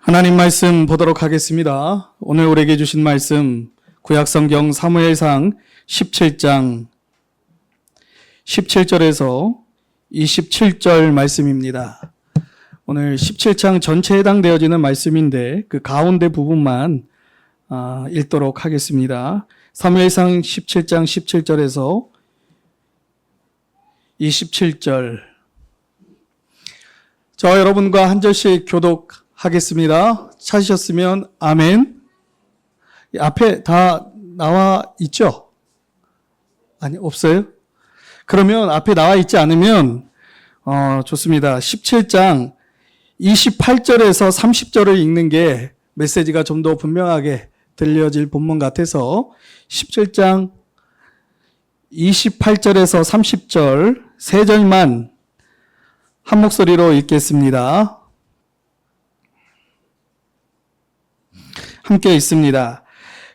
하나님 말씀 보도록 하겠습니다. 오늘 우리에게 주신 말씀 구약성경 사무엘상 17장 17절에서 27절 말씀입니다. 오늘 17장 전체에 해당되어지는 말씀인데 그 가운데 부분만 읽도록 하겠습니다. 사무엘상 17장 17절에서 27절. 저와 여러분과 한 절씩 교독하겠습니다. 찾으셨으면 아멘. 앞에 다 나와 있죠? 아니, 없어요? 그러면 앞에 나와 있지 않으면 좋습니다. 17장 28절에서 30절을 읽는 게 메시지가 좀 더 분명하게 들려질 본문 같아서 17장 28절에서 30절 세 절만 한 목소리로 읽겠습니다. 함께 읽습니다.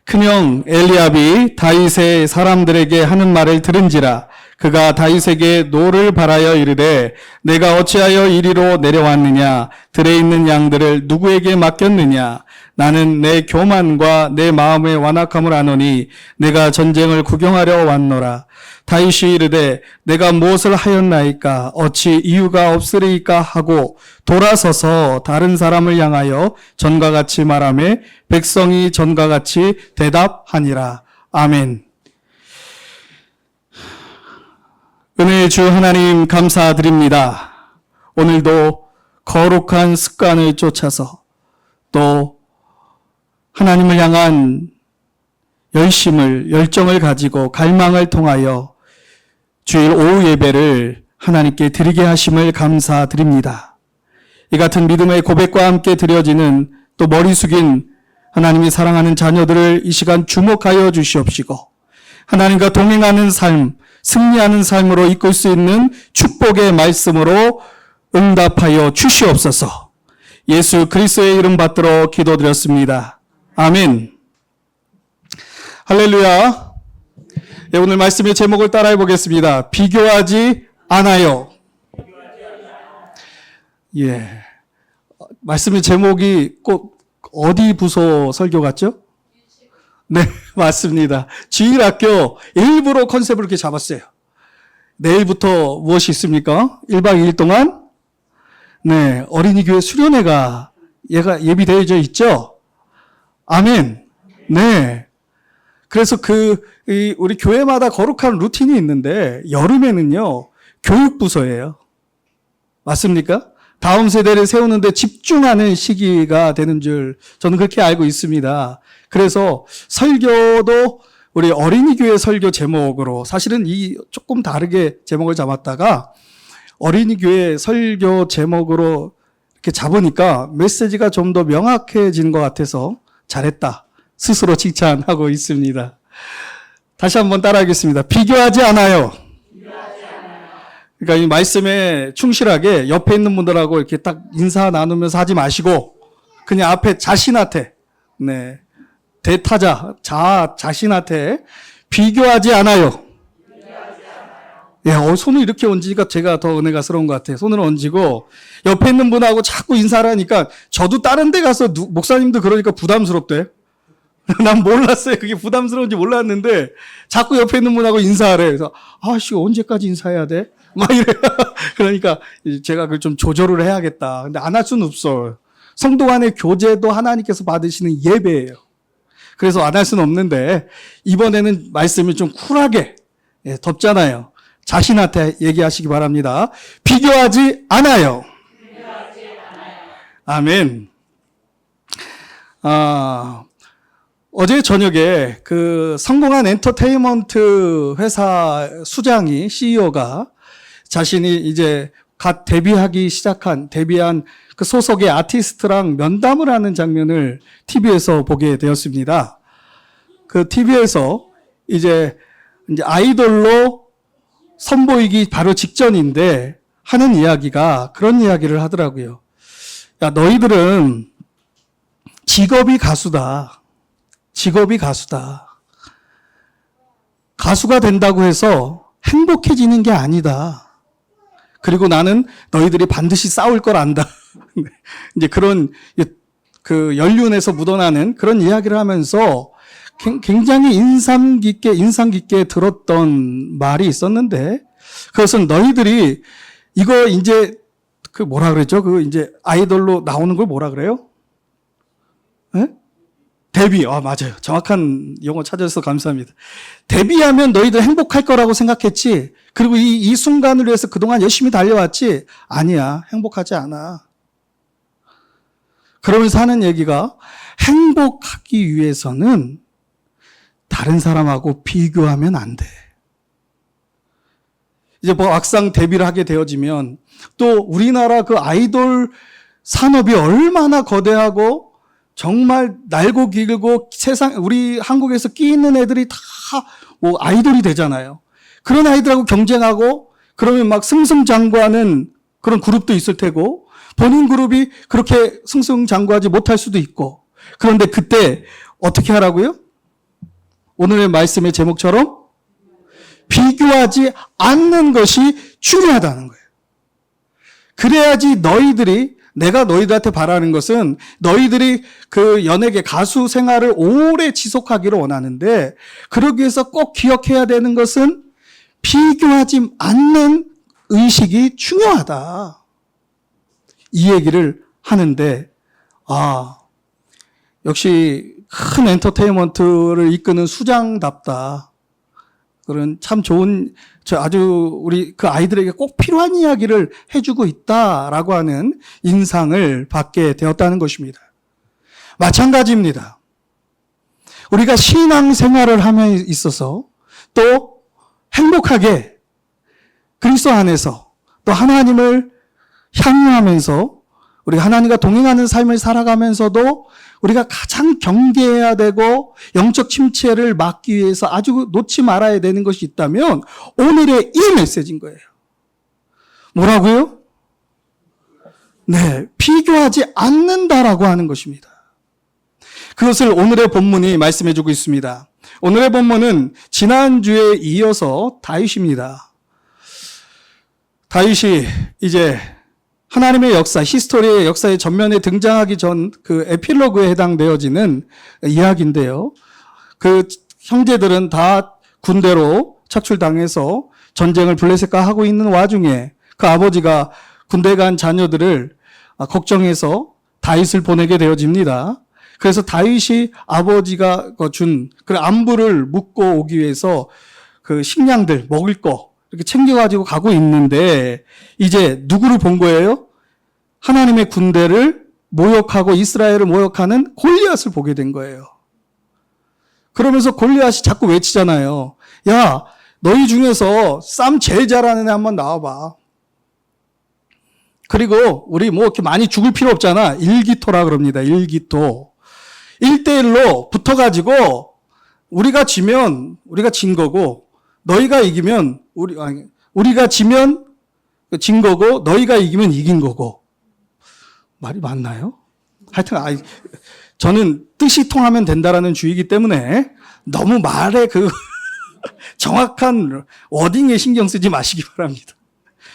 큰형 엘리압이 다윗의 사람들에게 하는 말을 들은지라 그가 다윗에게 노를 바라여 이르되 내가 어찌하여 이리로 내려왔느냐 들에 있는 양들을 누구에게 맡겼느냐 나는 내 교만과 내 마음의 완악함을 아노니 내가 전쟁을 구경하려 왔노라. 다윗이 이르되 내가 무엇을 하였나이까 어찌 이유가 없으리이까 하고 돌아서서 다른 사람을 향하여 전과 같이 말하며 백성이 전과 같이 대답하니라. 아멘. 은혜의 주 하나님 감사드립니다. 오늘도 거룩한 습관을 쫓아서 또 하나님을 향한 열정을 가지고 갈망을 통하여 주일 오후 예배를 하나님께 드리게 하심을 감사드립니다. 이 같은 믿음의 고백과 함께 드려지는 또 머리 숙인 하나님이 사랑하는 자녀들을 이 시간 주목하여 주시옵시고 하나님과 동행하는 삶, 승리하는 삶으로 이끌 수 있는 축복의 말씀으로 응답하여 주시옵소서. 예수 그리스도의 이름 받들어 기도드렸습니다. 아멘. 할렐루야. 네, 오늘 말씀의 제목을 따라해 보겠습니다. 비교하지 않아요. 예. 말씀의 제목이 꼭 어디 부서 설교 같죠? 네, 맞습니다. 주일학교 일부러 컨셉을 이렇게 잡았어요. 내일부터 무엇이 있습니까? 1박 2일 동안 네, 어린이교회 수련회가 예비되어져 있죠? 아멘. 네. 그래서 우리 교회마다 거룩한 루틴이 있는데, 여름에는요, 교육부서예요. 맞습니까? 다음 세대를 세우는데 집중하는 시기가 되는 줄 저는 그렇게 알고 있습니다. 그래서 설교도 우리 어린이교회 설교 제목으로 사실은 조금 다르게 제목을 잡았다가 어린이교회 설교 제목으로 이렇게 잡으니까 메시지가 좀 더 명확해지는 것 같아서 잘했다. 스스로 칭찬하고 있습니다. 다시 한번 따라하겠습니다. 비교하지 않아요. 그러니까 이 말씀에 충실하게 옆에 있는 분들하고 이렇게 딱 인사 나누면서 하지 마시고 그냥 앞에 자신한테 네. 자신한테 비교하지 않아요. 예, 손을 이렇게 얹으니까 제가 더 은혜가스러운 것 같아요. 손을 얹고 옆에 있는 분하고 자꾸 인사를 하니까 저도 다른 데 가서 목사님도 그러니까 부담스럽대. 난 몰랐어요. 그게 부담스러운지 몰랐는데 자꾸 옆에 있는 분하고 인사하래. 그래서 언제까지 인사해야 돼? 막 이래. 그러니까 제가 그걸 좀 조절을 해야겠다. 근데 안 할 수는 없어요. 성도 간의 교제도 하나님께서 받으시는 예배예요. 그래서 안 할 수는 없는데 이번에는 말씀이 좀 쿨하게 덥잖아요. 자신한테 얘기하시기 바랍니다. 비교하지 않아요. 아멘. 어제 저녁에 그 성공한 엔터테인먼트 회사 수장이 CEO가 자신이 이제 갓 데뷔한 그 소속의 아티스트랑 면담을 하는 장면을 TV에서 보게 되었습니다. 그 TV에서 이제 아이돌로 선보이기 바로 직전인데 하는 이야기가 그런 이야기를 하더라고요. 야, 너희들은 직업이 가수다. 가수가 된다고 해서 행복해지는 게 아니다. 그리고 나는 너희들이 반드시 싸울 걸 안다. 이제 그런 그 연륜에서 묻어나는 그런 이야기를 하면서 굉장히 인상 깊게 들었던 말이 있었는데, 그것은 너희들이 이거 이제 그 뭐라 그랬죠? 그 이제 아이돌로 나오는 걸 뭐라 그래요? 네? 데뷔. 맞아요. 정확한 용어 찾아줘서 감사합니다. 데뷔하면 너희들 행복할 거라고 생각했지. 그리고 이 순간을 위해서 그동안 열심히 달려왔지. 아니야. 행복하지 않아. 그러면서 하는 얘기가, 행복하기 위해서는 다른 사람하고 비교하면 안 돼. 이제 뭐 막상 데뷔를 하게 되어지면 또 우리나라 그 아이돌 산업이 얼마나 거대하고 정말 날고 길고 우리 한국에서 끼 있는 애들이 다 뭐 아이돌이 되잖아요. 그런 아이들하고 경쟁하고 그러면 막 승승장구하는 그런 그룹도 있을 테고, 본인 그룹이 그렇게 승승장구하지 못할 수도 있고, 그런데 그때 어떻게 하라고요? 오늘의 말씀의 제목처럼 비교하지 않는 것이 중요하다는 거예요. 그래야지 내가 너희들한테 바라는 것은 너희들이 그 연예계 가수 생활을 오래 지속하기를 원하는데, 그러기 위해서 꼭 기억해야 되는 것은 비교하지 않는 의식이 중요하다. 이 얘기를 하는데, 역시 큰 엔터테인먼트를 이끄는 수장답다. 그런 참 좋은, 아주 우리 그 아이들에게 꼭 필요한 이야기를 해주고 있다라고 하는 인상을 받게 되었다는 것입니다. 마찬가지입니다. 우리가 신앙생활을 함에 있어서 또 행복하게 그리스도 안에서 또 하나님을 향유하면서 우리가 하나님과 동행하는 삶을 살아가면서도 우리가 가장 경계해야 되고 영적 침체를 막기 위해서 아주 놓지 말아야 되는 것이 있다면 오늘의 이 메시지인 거예요. 뭐라고요? 네, 비교하지 않는다라고 하는 것입니다. 그것을 오늘의 본문이 말씀해주고 있습니다. 오늘의 본문은 지난주에 이어서 다윗입니다. 다윗이 이제 하나님의 역사, 히스토리의 역사의 전면에 등장하기 전 그 에필로그에 해당되어지는 이야기인데요. 그 형제들은 다 군대로 착출당해서 전쟁을 블레셋과 하고 있는 와중에 그 아버지가 군대 간 자녀들을 걱정해서 다윗을 보내게 되어집니다. 그래서 다윗이 아버지가 준 그 안부를 묻고 오기 위해서 그 식량들, 먹을 거 이렇게 챙겨가지고 가고 있는데, 이제 누구를 본 거예요? 하나님의 군대를 모욕하고 이스라엘을 모욕하는 골리앗을 보게 된 거예요. 그러면서 골리앗이 자꾸 외치잖아요. 야, 너희 중에서 싸움 제일 잘하는 애 한번 나와봐. 그리고 우리 뭐 이렇게 많이 죽을 필요 없잖아. 일기토라 그럽니다. 일기토. 1대1로 붙어가지고 우리가 지면 우리가 진 거고, 너희가 이기면 우리가 지면 진 거고, 너희가 이기면 이긴 거고. 말이 맞나요? 하여튼 저는 뜻이 통하면 된다라는 주의이기 때문에 너무 말에 그 정확한 워딩에 신경 쓰지 마시기 바랍니다.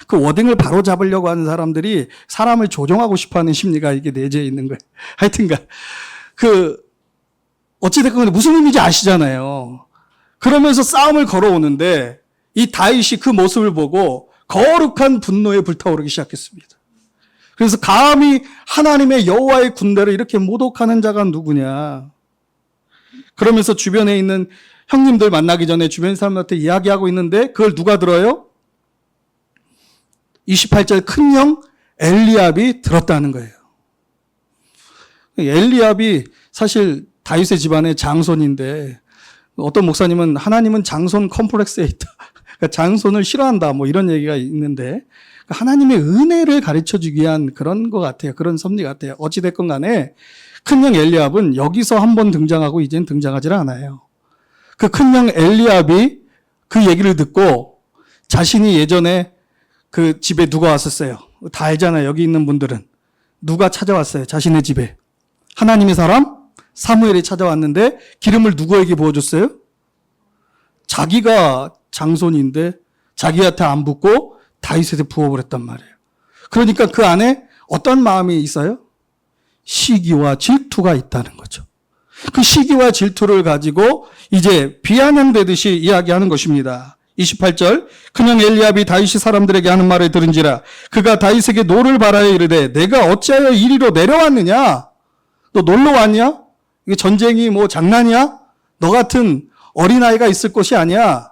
그 워딩을 바로 잡으려고 하는 사람들이 사람을 조종하고 싶어하는 심리가 이게 내재해 있는 거예요. 하여튼간 어찌됐건 무슨 의미인지 아시잖아요. 그러면서 싸움을 걸어오는데 이 다윗이 그 모습을 보고 거룩한 분노에 불타오르기 시작했습니다. 그래서 감히 하나님의 여호와의 군대를 이렇게 모독하는 자가 누구냐. 그러면서 주변에 있는 형님들 만나기 전에 주변 사람한테 이야기하고 있는데, 그걸 누가 들어요? 28절 큰 형 엘리압이 들었다는 거예요. 엘리압이 사실 다윗의 집안의 장손인데, 어떤 목사님은 하나님은 장손 컴플렉스에 있다. 그러니까 장손을 싫어한다. 뭐 이런 얘기가 있는데, 하나님의 은혜를 가르쳐주기 위한 그런 것 같아요. 그런 섭리 같아요. 어찌됐건 간에 큰형 엘리압은 여기서 한번 등장하고 이제는 등장하지 않아요. 그 큰형 엘리압이 그 얘기를 듣고 자신이 예전에 그 집에 누가 왔었어요. 다 알잖아요. 여기 있는 분들은. 누가 찾아왔어요. 자신의 집에. 하나님의 사람 사무엘이 찾아왔는데 기름을 누구에게 부어줬어요? 자기가 장손인데 자기한테 안 붓고 다윗한테 부어버렸단 말이에요. 그러니까 그 안에 어떤 마음이 있어요? 시기와 질투가 있다는 거죠. 그 시기와 질투를 가지고 이제 비아냥되듯이 이야기하는 것입니다. 28절 그냥 엘리압이 다윗이 사람들에게 하는 말을 들은지라 그가 다윗에게 노를 바라여 이르되 내가 어찌하여 이리로 내려왔느냐? 너 놀러 왔냐? 이게 전쟁이 뭐 장난이야? 너 같은 어린아이가 있을 곳이 아니야.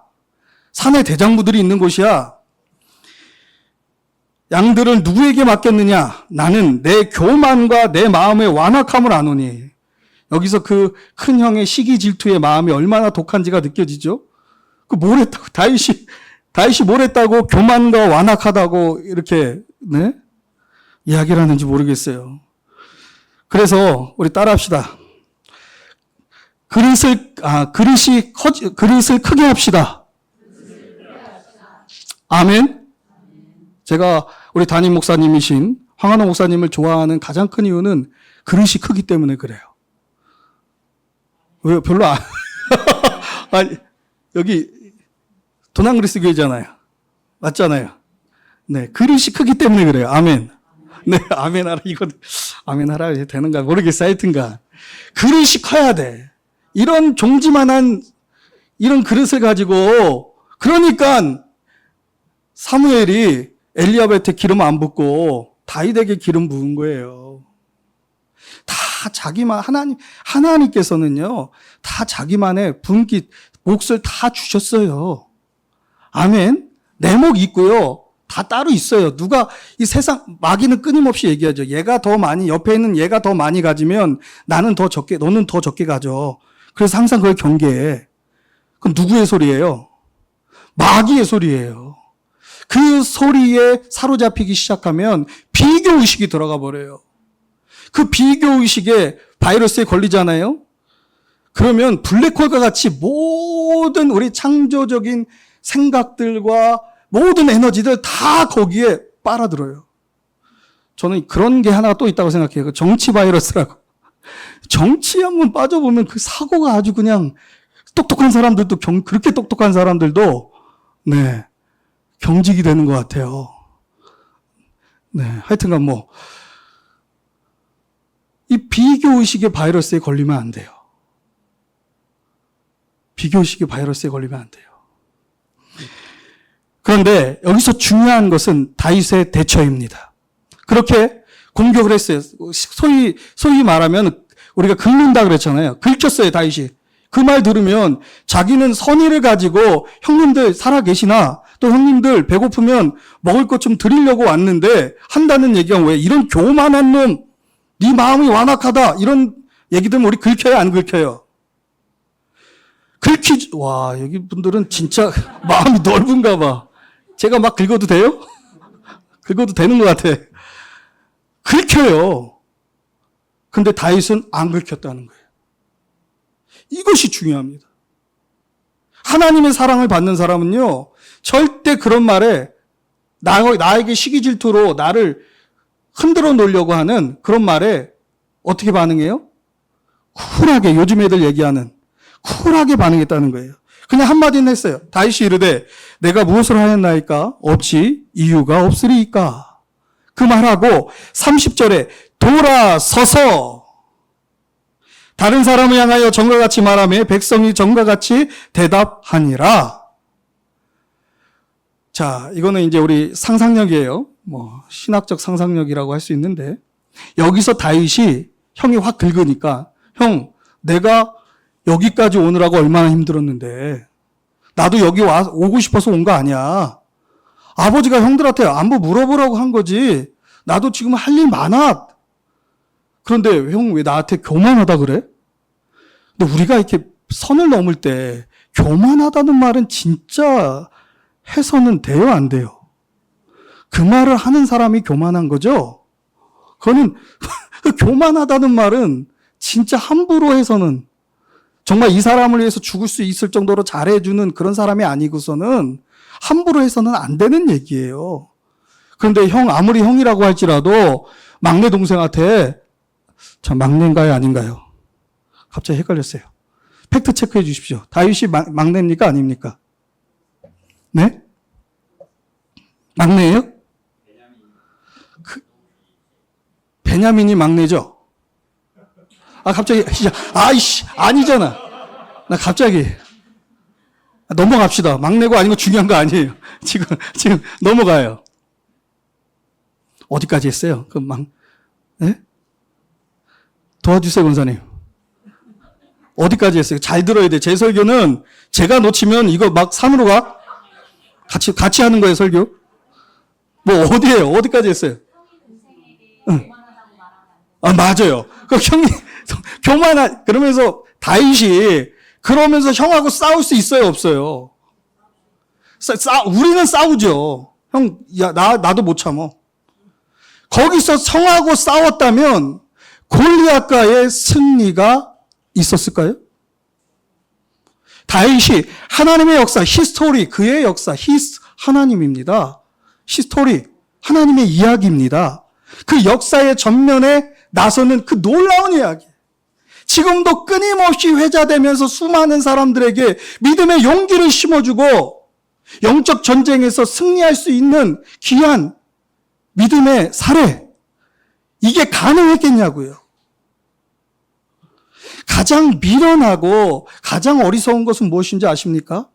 산에 대장부들이 있는 곳이야. 양들을 누구에게 맡겼느냐? 나는 내 교만과 내 마음의 완악함을 아노니. 여기서 그 큰 형의 시기 질투의 마음이 얼마나 독한지가 느껴지죠? 그 뭘 했다고, 다윗이 뭘 했다고 교만과 완악하다고 이렇게, 네? 이야기를 하는지 모르겠어요. 그래서 우리 따라합시다. 그릇을 크게 합시다. 아멘. 제가 우리 담임 목사님이신 황한호 목사님을 좋아하는 가장 큰 이유는 그릇이 크기 때문에 그래요. 왜 별로 안 아니, 여기 도난그리스 교회잖아요. 맞잖아요. 네, 그릇이 크기 때문에 그래요. 아멘. 네, 아멘 하라. 이거 아멘 하라 해도 되는가 모르겠어. 하여튼가 그릇이 커야 돼. 이런 종지만한 이런 그릇을 가지고 그러니까 사무엘이 엘리압한테 기름 안 붓고 다윗에게 기름 부은 거예요. 다 자기만 하나님께서는요. 다 자기만의 분깃 몫을 다 주셨어요. 아멘. 내 몫 있고요. 다 따로 있어요. 누가 이 세상 마귀는 끊임없이 얘기하죠. 얘가 더 많이 옆에 있는 얘가 더 많이 가지면 나는 더 적게 너는 더 적게 가져. 그래서 항상 그걸 경계해. 그건 누구의 소리예요? 마귀의 소리예요. 그 소리에 사로잡히기 시작하면 비교의식이 들어가 버려요. 그 비교의식에 바이러스에 걸리잖아요. 그러면 블랙홀과 같이 모든 우리 창조적인 생각들과 모든 에너지들 다 거기에 빨아들어요. 저는 그런 게 하나 또 있다고 생각해요. 그 정치 바이러스라고. 정치에 한번 빠져보면 그 사고가 아주 그냥 똑똑한 사람들도 그렇게 똑똑한 사람들도 네 경직이 되는 것 같아요. 네, 하여튼간 이 비교의식의 바이러스에 걸리면 안 돼요. 비교의식의 바이러스에 걸리면 안 돼요. 그런데 여기서 중요한 것은 다윗의 대처입니다. 그렇게 공격을 했어요. 소위 말하면 우리가 긁는다 그랬잖아요. 긁혔어요, 다윗이. 그 말 들으면 자기는 선의를 가지고 형님들 살아계시나 또 형님들 배고프면 먹을 것 좀 드리려고 왔는데 한다는 얘기가 왜 이런 교만한 놈, 네 마음이 완악하다 이런 얘기 들으면 우리 긁혀요, 안 긁혀요? 와, 여기 분들은 진짜 마음이 넓은가 봐. 제가 막 긁어도 돼요? 긁어도 되는 것 같아. 긁혀요. 근데 다윗은 안 긁혔다는 거예요. 이것이 중요합니다. 하나님의 사랑을 받는 사람은요, 절대 그런 말에 나에게 시기 질투로 나를 흔들어 놓으려고 하는 그런 말에 어떻게 반응해요? 쿨하게, 요즘 애들 얘기하는 쿨하게 반응했다는 거예요. 그냥 한마디는 했어요. 다윗이 이르되 내가 무엇을 하였나이까? 어찌 이유가 없으리이까? 그 말하고 30절에 돌아서서 다른 사람을 향하여 정과 같이 말하며 백성이 정과 같이 대답하니라. 자, 이거는 이제 우리 상상력이에요. 신학적 상상력이라고 할 수 있는데 여기서 다윗이 형이 확 긁으니까 형, 내가 여기까지 오느라고 얼마나 힘들었는데 나도 여기 오고 싶어서 온 거 아니야. 아버지가 형들한테 안부 물어보라고 한 거지. 나도 지금 할 일 많아. 그런데 형 왜 나한테 교만하다 그래? 근데 우리가 이렇게 선을 넘을 때 교만하다는 말은 진짜 해서는 돼요, 안 돼요? 그 말을 하는 사람이 교만한 거죠? 그거는 교만하다는 말은 진짜 함부로 해서는 정말 이 사람을 위해서 죽을 수 있을 정도로 잘해주는 그런 사람이 아니고서는 함부로 해서는 안 되는 얘기예요. 그런데 아무리 형이라고 할지라도 막내 동생한테 자, 막내인가요, 아닌가요? 갑자기 헷갈렸어요. 팩트 체크해 주십시오. 다윗이 막내입니까, 아닙니까? 네? 막내예요? 베냐민이 막내죠? 갑자기, 아이씨, 아니잖아. 나 갑자기. 넘어갑시다. 막내고 아닌 거 중요한 거 아니에요. 지금 넘어가요. 어디까지 했어요? 네? 도와주세요, 권사님. 어디까지 했어요? 잘 들어야 돼. 제 설교는 제가 놓치면 이거 막 산으로 가? 같이 하는 거예요, 설교? 뭐 어디예요? 어디까지 했어요? 응. 맞아요. 그 형이 그러면서 다윗이 그러면서 형하고 싸울 수 있어요, 없어요? 우리는 싸우죠. 형, 나도 못 참어. 거기서 형하고 싸웠다면 골리앗과의 승리가 있었을까요? 다윗이 하나님의 역사, 히스토리, 그의 역사, 하나님입니다. 히스토리, 하나님의 이야기입니다. 그 역사의 전면에 나서는 그 놀라운 이야기. 지금도 끊임없이 회자되면서 수많은 사람들에게 믿음의 용기를 심어주고 영적 전쟁에서 승리할 수 있는 귀한 믿음의 사례. 이게 가능했겠냐고요. 가장 미련하고 가장 어리석은 것은 무엇인지 아십니까?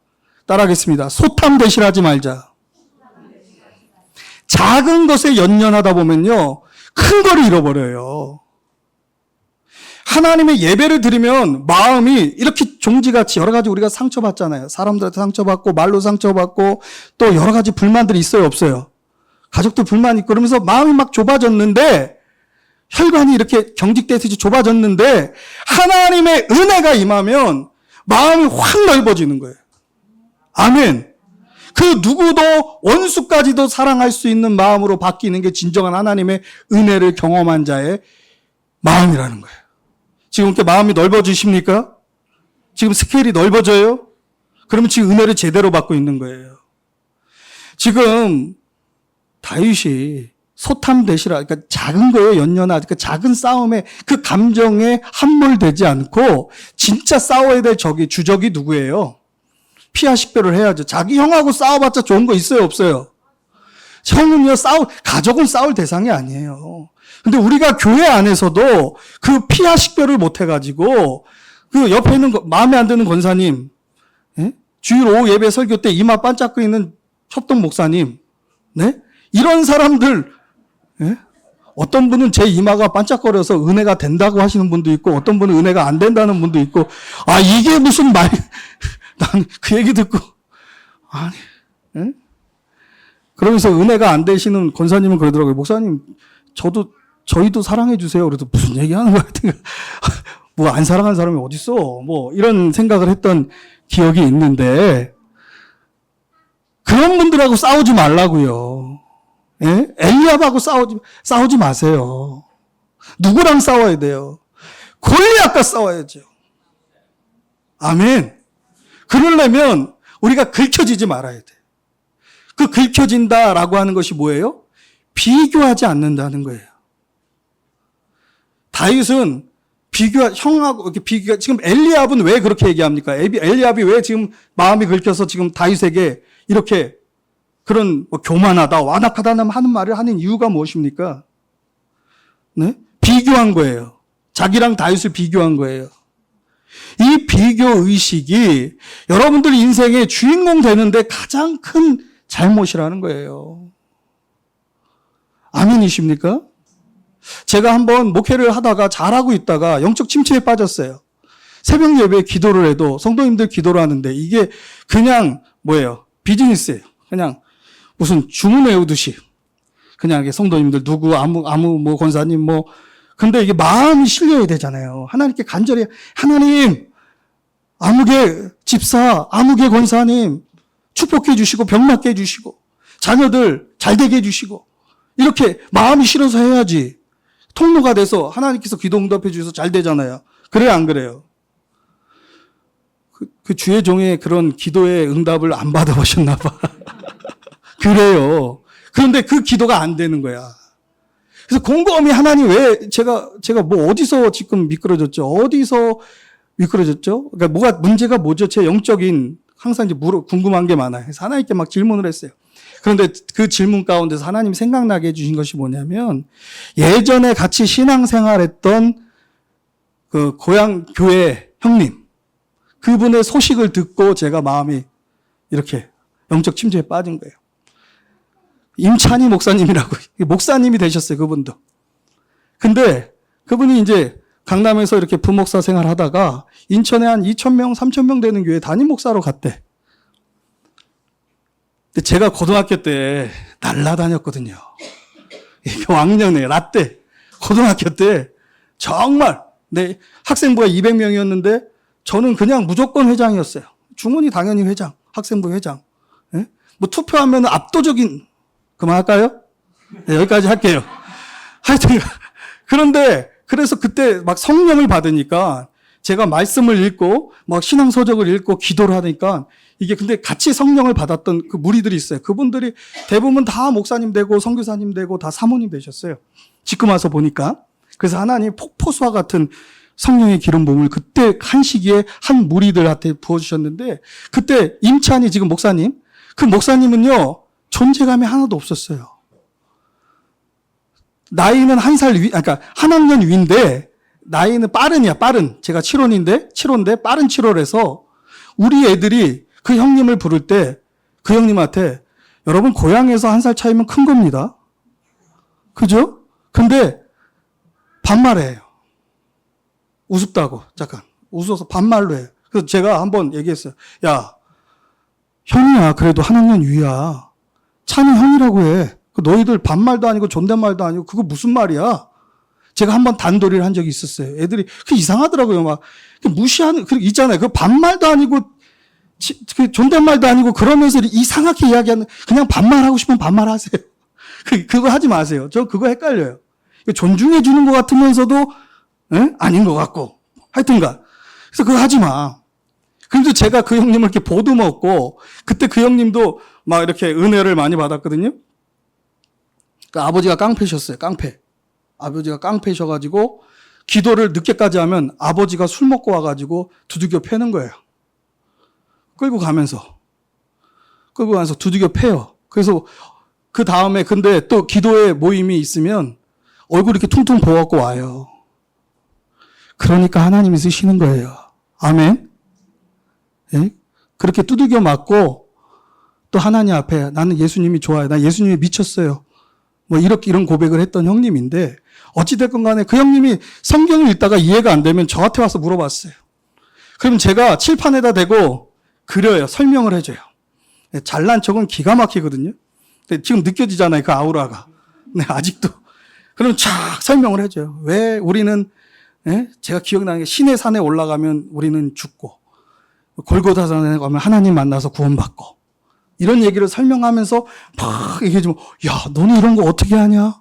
따라하겠습니다. 소탐대실하지 말자. 작은 것에 연연하다 보면요, 큰 거를 잃어버려요. 하나님의 예배를 드리면 마음이 이렇게 종지같이 여러 가지 우리가 상처받잖아요. 사람들한테 상처받고 말로 상처받고 또 여러 가지 불만들이 있어요, 없어요? 가족도 불만 있고 그러면서 마음이 막 좁아졌는데 혈관이 이렇게 경직되듯이 좁아졌는데 하나님의 은혜가 임하면 마음이 확 넓어지는 거예요. 아멘. 그 누구도 원수까지도 사랑할 수 있는 마음으로 바뀌는 게 진정한 하나님의 은혜를 경험한 자의 마음이라는 거예요. 지금 이렇게 마음이 넓어지십니까? 지금 스케일이 넓어져요? 그러면 지금 은혜를 제대로 받고 있는 거예요. 지금 다윗이 소탐대시라, 그러니까 작은 거에 연연하지, 그 작은 싸움에 그 감정에 함몰되지 않고 진짜 싸워야 될 주적이 누구예요? 피하 식별을 해야죠. 자기 형하고 싸워봤자 좋은 거 있어요, 없어요? 형은요, 가족은 싸울 대상이 아니에요. 근데 우리가 교회 안에서도 그 피하 식별을 못 해가지고 그 옆에 있는 마음에 안 드는 권사님, 예? 주일 오후 예배 설교 때 이마 반짝거리는 협동 목사님, 네? 이런 사람들, 예? 어떤 분은 제 이마가 반짝거려서 은혜가 된다고 하시는 분도 있고 어떤 분은 은혜가 안 된다는 분도 있고 이게 무슨 말 난 그 얘기 듣고 아니 예? 그러면서 은혜가 안 되시는 권사님은 그러더라고요. 목사님 저희도 사랑해 주세요. 그래서 무슨 얘기하는 거야? 뭐 안 사랑하는 사람이 어딨어? 뭐 이런 생각을 했던 기억이 있는데 그런 분들하고 싸우지 말라고요. 예? 엘리압하고 싸우지 마세요. 누구랑 싸워야 돼요? 골리앗과 싸워야죠. 아멘. 그러려면 우리가 긁혀지지 말아야 돼. 그 긁혀진다라고 하는 것이 뭐예요? 비교하지 않는다는 거예요. 다윗은 형하고 이렇게 지금 엘리압은 왜 그렇게 얘기합니까? 엘리압이 왜 지금 마음이 긁혀서 지금 다윗에게 이렇게 그런 교만하다, 완악하다 하는 말을 하는 이유가 무엇입니까? 네? 비교한 거예요. 자기랑 다윗을 비교한 거예요. 이 비교 의식이 여러분들 인생의 주인공 되는데 가장 큰 잘못이라는 거예요. 아멘이십니까? 제가 한번 목회를 하다가 잘하고 있다가 영적 침체에 빠졌어요. 새벽 예배에 기도를 해도 성도님들 기도를 하는데 이게 그냥 뭐예요? 비즈니스예요. 그냥 무슨 주문 외우듯이 그냥 이게 성도님들 누구 아무 뭐 권사님 뭐 근데 이게 마음이 실려야 되잖아요. 하나님께 간절히 하나님 아무개 집사 아무개 권사님 축복해 주시고 병 낫게 해 주시고 자녀들 잘 되게 해 주시고 이렇게 마음이 실어서 해야지 통로가 돼서 하나님께서 기도 응답해 주셔서 잘 되잖아요. 그래요 안 그래요? 그 주의 종의 그런 기도의 응답을 안 받아보셨나 봐. 그래요. 그런데 그 기도가 안 되는 거야. 그래서 곰곰이 하나님 왜 제가 뭐 어디서 지금 미끄러졌죠? 어디서 미끄러졌죠? 그러니까 문제가 뭐죠? 제 영적인 항상 이제 궁금한 게 많아요. 그래서 하나님께 막 질문을 했어요. 그런데 그 질문 가운데서 하나님 생각나게 해주신 것이 뭐냐면 예전에 같이 신앙생활했던 그 고향 교회 형님, 그분의 소식을 듣고 제가 마음이 이렇게 영적 침체에 빠진 거예요. 임찬희 목사님이라고, 목사님이 되셨어요, 그분도. 근데 그분이 이제 강남에서 이렇게 부목사 생활 하다가 인천에 한 2,000명, 3,000명 되는 교회 담임 목사로 갔대. 근데 제가 고등학교 때 날라다녔거든요. 왕년에, 라떼. 고등학교 때 정말, 네, 학생부가 200명이었는데 저는 그냥 무조건 회장이었어요. 중원이 당연히 회장, 학생부 회장. 예? 뭐 투표하면 압도적인, 그만할까요? 네, 여기까지 할게요. 하여튼, 그런데, 그래서 그때 막 성령을 받으니까 제가 말씀을 읽고, 막 신앙서적을 읽고 기도를 하니까 이게 근데 같이 성령을 받았던 그 무리들이 있어요. 그분들이 대부분 다 목사님 되고 선교사님 되고 다 사모님 되셨어요. 지금 와서 보니까. 그래서 하나님 폭포수와 같은 성령의 기름 부음을 그때 한 시기에 한 무리들한테 부어주셨는데 그때 임찬이 지금 목사님, 그 목사님은요, 존재감이 하나도 없었어요. 나이는 한 살 위, 그러니까 한 학년 위인데 나이는 빠른이야, 빠른. 제가 7호인데 빠른 7호래서 우리 애들이 그 형님을 부를 때 그 형님한테 여러분 고향에서 한 살 차이면 큰 겁니다. 그죠? 근데 반말해요. 우습다고 잠깐 웃어서 반말로 해요. 그래서 제가 한번 얘기했어요. 야, 형이야. 그래도 한 학년 위야. 차는 형이라고 해. 너희들 반말도 아니고 존댓말도 아니고 그거 무슨 말이야? 제가 한번 단도리를 한 적이 있었어요. 애들이 그 이상하더라고요. 막 무시하는 그 있잖아요. 그 반말도 아니고 그 존댓말도 아니고 그러면서 이상하게 이야기하는 그냥 반말하고 싶으면 반말하세요. 그거 하지 마세요. 저 그거 헷갈려요. 존중해 주는 것 같으면서도 아닌 것 같고 하여튼가 그래서 그거 하지 마. 그래도 제가 그 형님을 이렇게 보듬었고 그때 그 형님도 막 이렇게 은혜를 많이 받았거든요. 그 아버지가 깡패셨어요. 깡패. 아버지가 깡패셔가지고 기도를 늦게까지 하면 아버지가 술 먹고 와가지고 두들겨 패는 거예요. 끌고 가면서 두들겨 패요. 그래서 그 다음에 근데 또 기도회 모임이 있으면 얼굴 이렇게 퉁퉁 부어갖고 와요. 그러니까 하나님이 쓰시는 거예요. 아멘. 예? 그렇게 두들겨 맞고 또 하나님 앞에 나는 예수님이 좋아요. 나 예수님이 미쳤어요. 뭐 이런 고백을 했던 형님인데 어찌됐건 간에 그 형님이 성경을 읽다가 이해가 안 되면 저한테 와서 물어봤어요. 그럼 제가 칠판에다 대고 그려요. 설명을 해줘요. 잘난 척은 기가 막히거든요. 근데 지금 느껴지잖아요. 그 아우라가. 네, 아직도. 그럼 쫙 설명을 해줘요. 왜 우리는 제가 기억나는 게 신의 산에 올라가면 우리는 죽고 골고다 산에 가면 하나님 만나서 구원받고 이런 얘기를 설명하면서 막 얘기해주면 야 너는 이런 거 어떻게 하냐?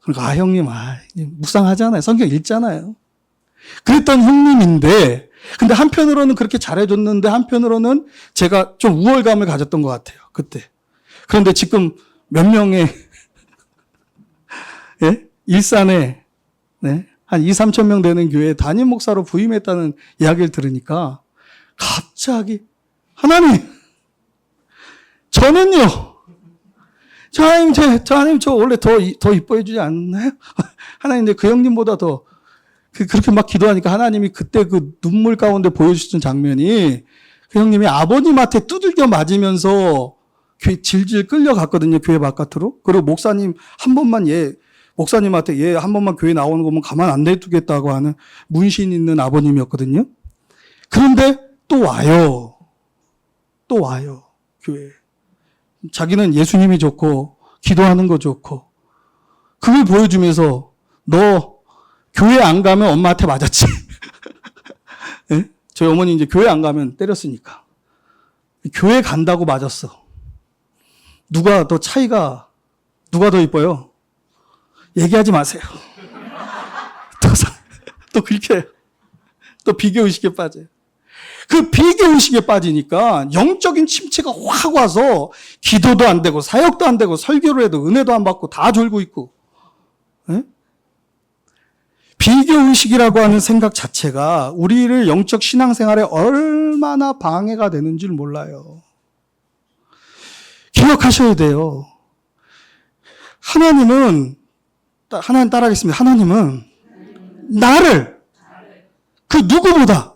그러니까 아 형님 묵상하잖아요. 성경 읽잖아요. 그랬던 형님인데 근데 한편으로는 그렇게 잘해줬는데 한편으로는 제가 좀 우월감을 가졌던 것 같아요. 그때. 그런데 지금 몇 명의 예? 일산에 네? 한 2, 3천 명 되는 교회에 담임 목사로 부임했다는 이야기를 들으니까 갑자기 하나님 저는요 하나님 저 원래 더 이뻐해 주지 않나요? 하나님 그 형님보다 더 그렇게 막 기도하니까 하나님이 그때 그 눈물 가운데 보여주신 장면이 그 형님이 아버님한테 두들겨 맞으면서 질질 끌려갔거든요. 교회 바깥으로. 그리고 목사님 한 번만 목사님한테 얘 한 번만 교회 나오는 거면 가만 안 내두겠다고 하는 문신 있는 아버님이었거든요. 그런데 또 와요. 교회에. 자기는 예수님이 좋고 기도하는 거 좋고 그걸 보여주면서 너 교회 안 가면 엄마한테 맞았지. 네? 저희 어머니 이제 교회 안 가면 때렸으니까. 교회 간다고 맞았어. 누가 더 이뻐요? 얘기하지 마세요. 또 긁혀요. 또 비교의식에 빠져요. 그 비교의식에 빠지니까 영적인 침체가 확 와서 기도도 안 되고 사역도 안 되고 설교를 해도 은혜도 안 받고 다 졸고 있고. 네? 비교의식이라고 하는 생각 자체가 우리를 영적 신앙생활에 얼마나 방해가 되는 줄 몰라요. 기억하셔야 돼요. 하나님 따라하겠습니다. 하나님은 나를 누구보다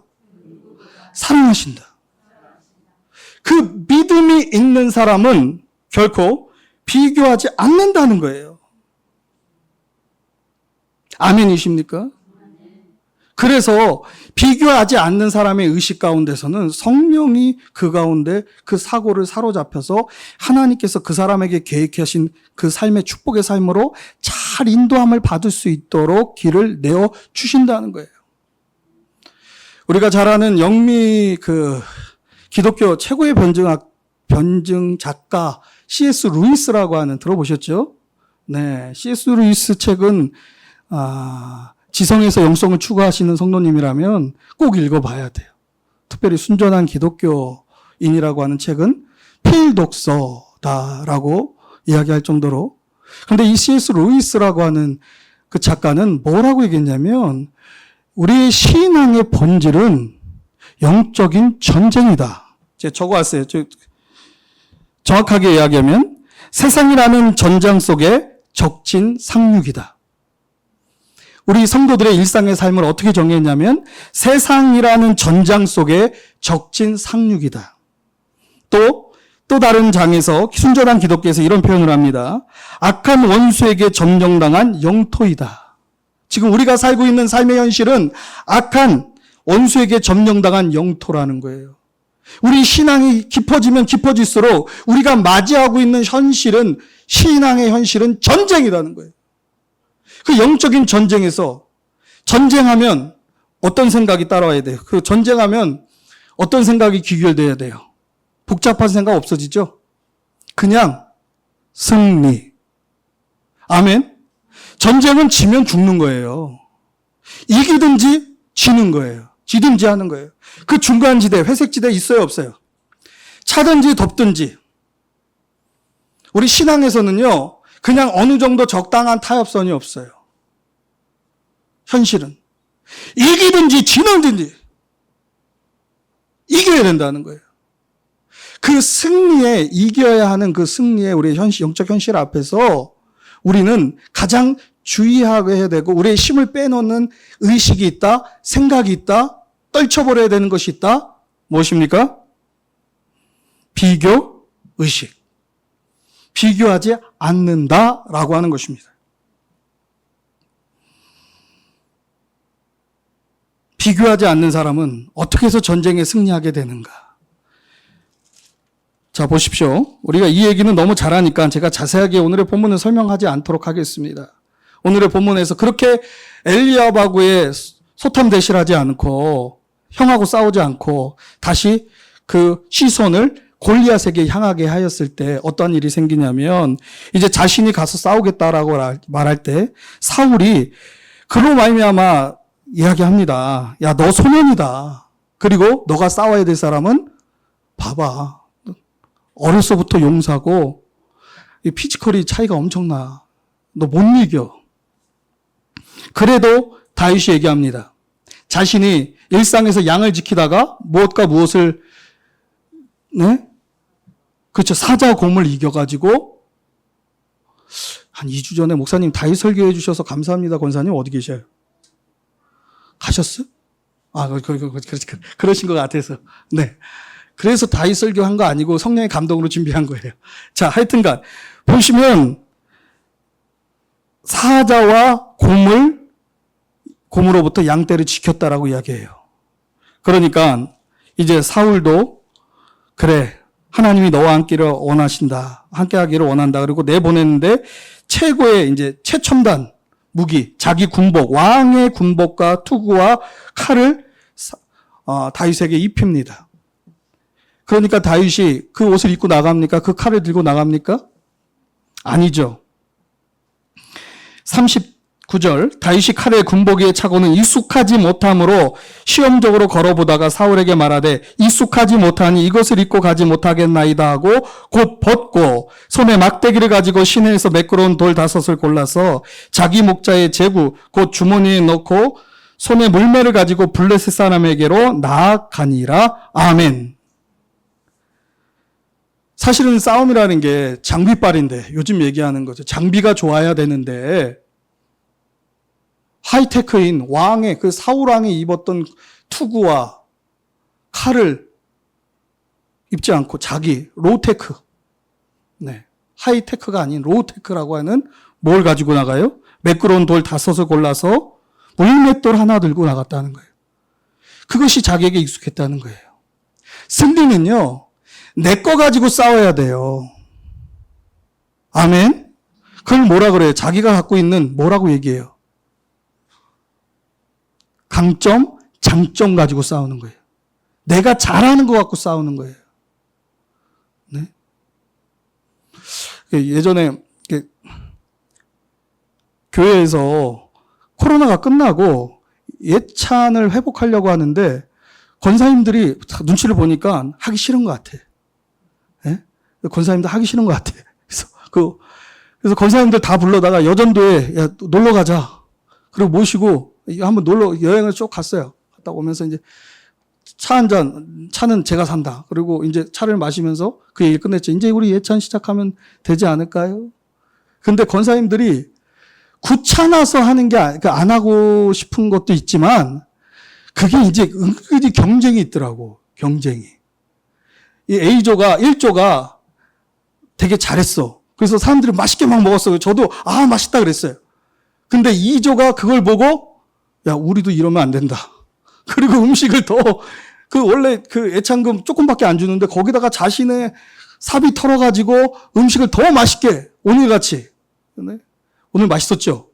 사랑하신다. 그 믿음이 있는 사람은 결코 비교하지 않는다는 거예요. 아멘이십니까? 그래서 비교하지 않는 사람의 의식 가운데서는 성령이 그 가운데 그 사고를 사로잡혀서 하나님께서 그 사람에게 계획하신 그 삶의 축복의 삶으로 잘 인도함을 받을 수 있도록 길을 내어 주신다는 거예요. 우리가 잘 아는 영미 기독교 최고의 변증 작가 C.S. 루이스라고 하는 들어보셨죠? 네, C.S. 루이스 책은 지성에서 영성을 추구하시는 성도님이라면 꼭 읽어봐야 돼요. 특별히 순전한 기독교인이라고 하는 책은 필독서다라고 이야기할 정도로. 그런데 이 C.S. 루이스라고 하는 그 작가는 뭐라고 얘기했냐면 우리의 신앙의 본질은 영적인 전쟁이다. 제가 적어왔어요. 정확하게 이야기하면 세상이라는 전장 속에 적진 상륙이다. 우리 성도들의 일상의 삶을 어떻게 정의했냐면 세상이라는 전장 속에 적진 상륙이다. 또 다른 장에서 순전한 기독교에서 이런 표현을 합니다. 악한 원수에게 점령당한 영토이다. 지금 우리가 살고 있는 삶의 현실은 악한 원수에게 점령당한 영토라는 거예요. 우리 신앙이 깊어지면 깊어질수록 우리가 맞이하고 있는 현실은 신앙의 현실은 전쟁이라는 거예요. 그 영적인 전쟁에서 전쟁하면 어떤 생각이 따라와야 돼요? 그 전쟁하면 어떤 생각이 귀결돼야 돼요? 복잡한 생각 없어지죠? 그냥 승리. 아멘? 전쟁은 지면 죽는 거예요. 이기든지 지는 거예요. 지든지 하는 거예요. 그 중간지대, 회색지대 있어요, 없어요? 차든지 덥든지. 우리 신앙에서는요, 그냥 어느 정도 적당한 타협선이 없어요. 현실은. 이기든지 지는든지 이겨야 된다는 거예요. 그 승리에, 이겨야 하는 그 승리에 우리의 영적 현실 앞에서 우리는 가장 주의해야 되고 우리의 힘을 빼놓는 의식이 있다, 생각이 있다, 떨쳐버려야 되는 것이 있다. 무엇입니까? 비교 의식. 비교하지 않는다라고 하는 것입니다. 비교하지 않는 사람은 어떻게 해서 전쟁에 승리하게 되는가? 자, 보십시오. 우리가 이 얘기는 너무 잘하니까 제가 자세하게 오늘의 본문을 설명하지 않도록 하겠습니다. 오늘의 본문에서 그렇게 엘리압하고의 소탐대실하지 않고 형하고 싸우지 않고 다시 그 시선을 골리앗에게 향하게 하였을 때 어떤 일이 생기냐면 이제 자신이 가서 싸우겠다라고 말할 때 사울이 그로 말미암아 이야기합니다. 야, 너 소년이다. 그리고 너가 싸워야 될 사람은 봐봐. 어려서부터 용사고 이 피지컬이 차이가 엄청나. 너 못 이겨. 그래도 다윗이 얘기합니다. 자신이 일상에서 양을 지키다가 무엇과 무엇을 그렇죠. 사자 곰을 이겨가지고 한 2주 전에 목사님 다윗 설교해 주셔서 감사합니다. 권사님 어디 계셔요? 가셨어요? 그러신 것 같아서. 네. 그래서 다윗 설교한 거 아니고 성령의 감동으로 준비한 거예요. 자, 하여튼간 보시면 사자와 곰으로부터 양떼를 지켰다라고 이야기해요. 그러니까 이제 사울도 그래 하나님이 너와 함께를 원하신다. 함께하기를 원한다. 그리고 내보냈는데 최고의 이제 최첨단 무기, 자기 군복, 왕의 군복과 투구와 칼을 다윗에게 입힙니다. 그러니까 다윗이 그 옷을 입고 나갑니까? 그 칼을 들고 나갑니까? 아니죠. 39절 다윗이 칼에 군복에 차고는 익숙하지 못함으로 시험적으로 걸어보다가 사울에게 말하되 익숙하지 못하니 이것을 입고 가지 못하겠나이다 하고 곧 벗고 손에 막대기를 가지고 시내에서 매끄러운 돌 5을 골라서 자기 목자의 제구 곧 주머니에 넣고 손에 물매를 가지고 블레셋 사람에게로 나아가니라. 아멘. 사실은 싸움이라는 게 장비빨인데 요즘 얘기하는 거죠. 장비가 좋아야 되는데 하이테크인 왕의 그 사울왕이 입었던 투구와 칼을 입지 않고 자기 로테크, 네, 하이테크가 아닌 로테크라고 하는 뭘 가지고 나가요? 매끄러운 돌 5을 골라서 물맷돌 하나 들고 나갔다는 거예요. 그것이 자기에게 익숙했다는 거예요. 승리는요, 내 거 가지고 싸워야 돼요. 아멘? 그걸 뭐라 그래요? 자기가 갖고 있는 뭐라고 얘기해요? 강점, 장점 가지고 싸우는 거예요. 내가 잘하는 거 갖고 싸우는 거예요. 네? 예전에 교회에서 코로나가 끝나고 예찬을 회복하려고 하는데 권사님들이 눈치를 보니까 하기 싫은 것 같아. 네? 권사님들 하기 싫은 것 같아. 그래서 권사님들 다 불러다가 여전도에 야, 놀러 가자. 그리고 모시고 한번 여행을 쭉 갔어요. 갔다 오면서 이제 차는 제가 산다. 그리고 이제 차를 마시면서 그 얘기를 끝냈죠. 이제 우리 예찬 시작하면 되지 않을까요? 근데 권사님들이 귀찮아서 하는 게 안 하고 싶은 것도 있지만 그게 이제 은근히 경쟁이 있더라고. 경쟁이. 이 A조가 1조가 되게 잘했어. 그래서 사람들이 맛있게 막 먹었어요. 저도 맛있다 그랬어요. 근데 2조가 그걸 보고 야, 우리도 이러면 안 된다. 그리고 음식을 원래 그 애창금 조금밖에 안 주는데 거기다가 자신의 삽이 털어가지고 음식을 더 맛있게 오늘같이. 네? 오늘 맛있었죠?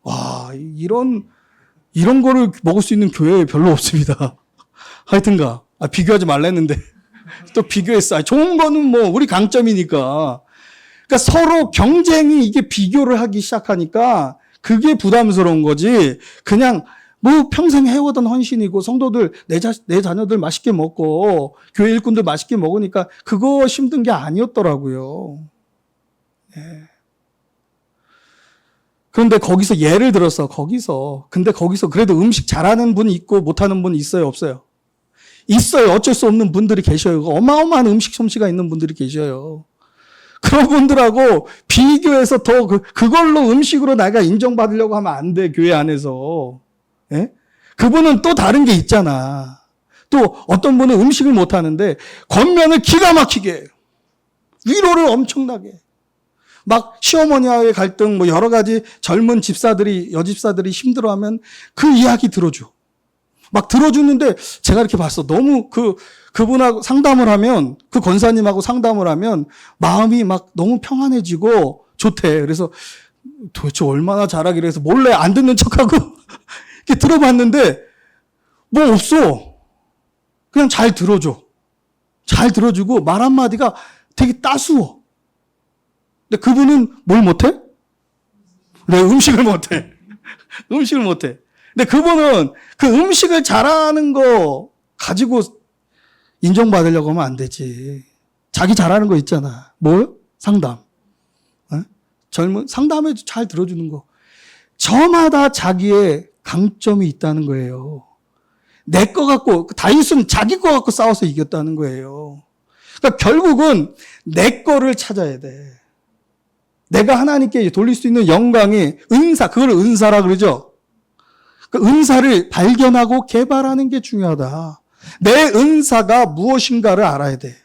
와, 이런 거를 먹을 수 있는 교회 별로 없습니다. 하여튼가. 비교하지 말랬는데. 또 비교했어. 좋은 거는 뭐, 우리 강점이니까. 그러니까 서로 경쟁이 이게 비교를 하기 시작하니까 그게 부담스러운 거지. 그냥 뭐 평생 해오던 헌신이고 성도들, 내 자녀들 맛있게 먹고 교회 일꾼들 맛있게 먹으니까 그거 힘든 게 아니었더라고요. 예. 그런데 거기서 예를 들어서 근데 거기서 그래도 음식 잘하는 분이 있고 못하는 분이 있어요, 없어요? 있어요. 어쩔 수 없는 분들이 계셔요. 어마어마한 음식 솜씨가 있는 분들이 계셔요. 그런 분들하고 비교해서 더 그걸로 음식으로 내가 인정받으려고 하면 안 돼, 교회 안에서. 예? 그분은 또 다른 게 있잖아. 또 어떤 분은 음식을 못하는데 겉면을 기가 막히게 해요. 위로를 엄청나게. 막 시어머니와의 갈등, 뭐 여러 가지 젊은 여집사들이 힘들어하면 그 이야기 들어줘. 막 들어주는데 제가 이렇게 봤어. 너무 그분하고 상담을 하면, 그 권사님하고 상담을 하면 마음이 막 너무 평안해지고 좋대. 그래서 도대체 얼마나 잘하기로 해서 몰래 안 듣는 척하고 이렇게 들어봤는데 뭐 없어. 그냥 잘 들어줘. 잘 들어주고 말 한마디가 되게 따스워. 근데 그분은 뭘 못해? 네, 음식을 못해. 음식을 못해. 근데 그분은 그 음식을 잘하는 거 가지고 인정받으려고 하면 안 되지. 자기 잘하는 거 있잖아. 뭘? 상담. 상담에 잘 들어주는 거. 저마다 자기의 강점이 있다는 거예요. 내 거 갖고, 다윗은 자기 거 갖고 싸워서 이겼다는 거예요. 그러니까 결국은 내 거를 찾아야 돼. 내가 하나님께 돌릴 수 있는 영광이 그걸 은사라 그러죠. 그 은사를 발견하고 개발하는 게 중요하다. 내 은사가 무엇인가를 알아야 돼.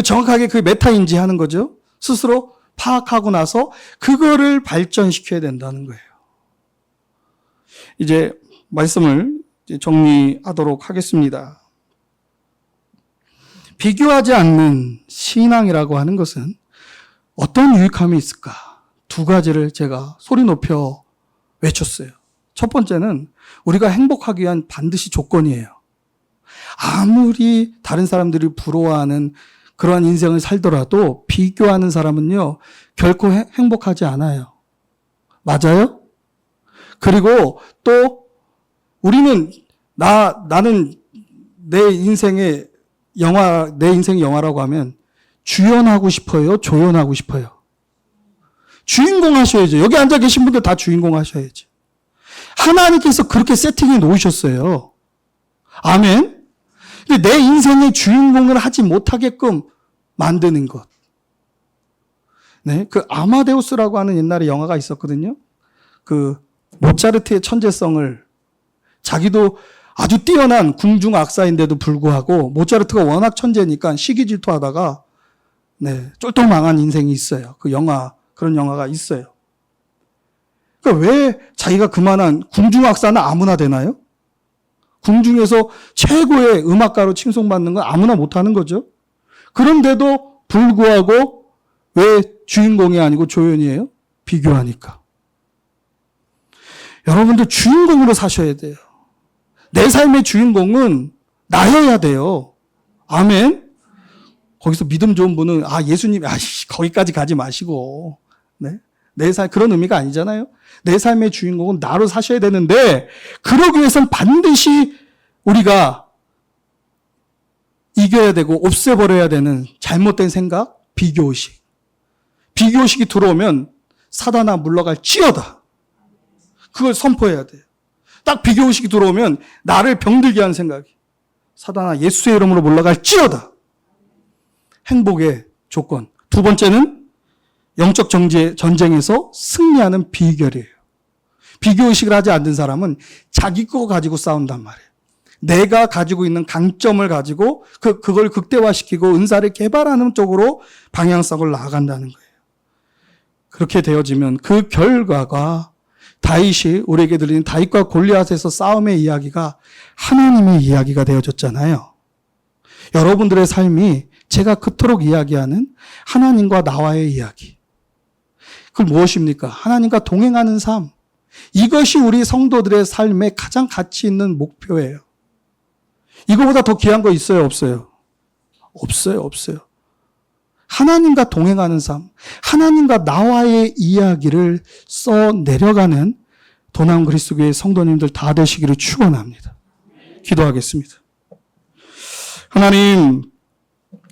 정확하게 그 메타인지 하는 거죠. 스스로 파악하고 나서 그거를 발전시켜야 된다는 거예요. 이제 말씀을 정리하도록 하겠습니다. 비교하지 않는 신앙이라고 하는 것은 어떤 유익함이 있을까? 2가지를 제가 소리 높여 외쳤어요. 첫 번째는 우리가 행복하기 위한 반드시 조건이에요. 아무리 다른 사람들이 부러워하는 그러한 인생을 살더라도 비교하는 사람은요, 결코 행복하지 않아요. 맞아요? 그리고 또 우리는 나는 내 인생의 영화라고 하면 주연하고 싶어요? 조연하고 싶어요? 주인공 하셔야죠. 여기 앉아 계신 분들 다 주인공 하셔야지. 하나님께서 그렇게 세팅해 놓으셨어요. 아멘? 근데 내 인생의 주인공을 하지 못하게끔 만드는 것. 네, 아마데우스라고 하는 옛날에 영화가 있었거든요. 모차르트의 천재성을, 자기도 아주 뛰어난 궁중악사인데도 불구하고 모차르트가 워낙 천재니까 시기 질투하다가 쫄딱 망한 인생이 있어요. 그런 영화가 있어요. 그러니까 왜 자기가 그만한 궁중악사는 아무나 되나요? 궁중에서 최고의 음악가로 칭송받는 건 아무나 못하는 거죠. 그런데도 불구하고 왜 주인공이 아니고 조연이에요? 비교하니까. 여러분들 주인공으로 사셔야 돼요. 내 삶의 주인공은 나여야 돼요. 아멘. 거기서 믿음 좋은 분은 예수님 거기까지 가지 마시고 내 삶 그런 의미가 아니잖아요. 내 삶의 주인공은 나로 사셔야 되는데 그러기 위해서는 반드시 우리가 이겨야 되고 없애버려야 되는 잘못된 생각, 비교의식. 비교의식이 들어오면 사단아 물러갈지어다. 그걸 선포해야 돼요. 딱 비교의식이 들어오면 나를 병들게 하는 생각이. 사단아 예수의 이름으로 물러갈지어다. 행복의 조건. 두 번째는 영적 전쟁에서 승리하는 비결이에요. 비교의식을 하지 않는 사람은 자기 거 가지고 싸운단 말이에요. 내가 가지고 있는 강점을 가지고 그걸 극대화시키고 은사를 개발하는 쪽으로 방향성을 나아간다는 거예요. 그렇게 되어지면 그 결과가 다윗이 우리에게 들리는 다윗과 골리앗에서 싸움의 이야기가 하나님의 이야기가 되어졌잖아요. 여러분들의 삶이 제가 그토록 이야기하는 하나님과 나와의 이야기. 그건 무엇입니까? 하나님과 동행하는 삶. 이것이 우리 성도들의 삶에 가장 가치 있는 목표예요. 이거보다 더 귀한 거 있어요? 없어요? 없어요. 하나님과 동행하는 삶, 하나님과 나와의 이야기를 써내려가는 도남 그리스도교회 성도님들 다 되시기를 축원합니다. 기도하겠습니다. 하나님,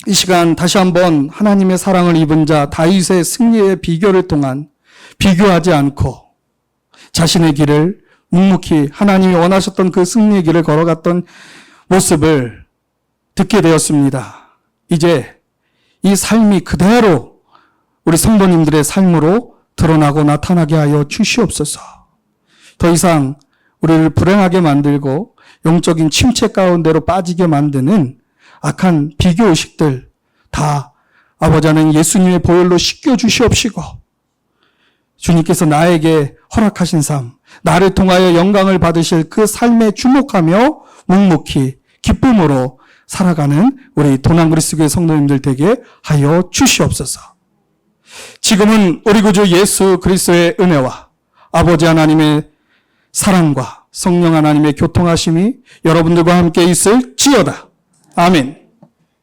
이 시간 다시 한번 하나님의 사랑을 입은 자 다윗의 승리의 비결을 통한 비교하지 않고 자신의 길을 묵묵히 하나님이 원하셨던 그 승리의 길을 걸어갔던 모습을 듣게 되었습니다. 이제 이 삶이 그대로 우리 성도님들의 삶으로 드러나고 나타나게 하여 주시옵소서. 더 이상 우리를 불행하게 만들고 영적인 침체 가운데로 빠지게 만드는 악한 비교의식들 다 아버지 하나님 예수님의 보혈로 씻겨주시옵시고 주님께서 나에게 허락하신 삶, 나를 통하여 영광을 받으실 그 삶에 주목하며 묵묵히 기쁨으로 살아가는 우리 도남 그리스도교회 성도님들 되게 하여 주시옵소서. 지금은 우리 구주 예수 그리스도의 은혜와 아버지 하나님의 사랑과 성령 하나님의 교통하심이 여러분들과 함께 있을지어다. 아멘.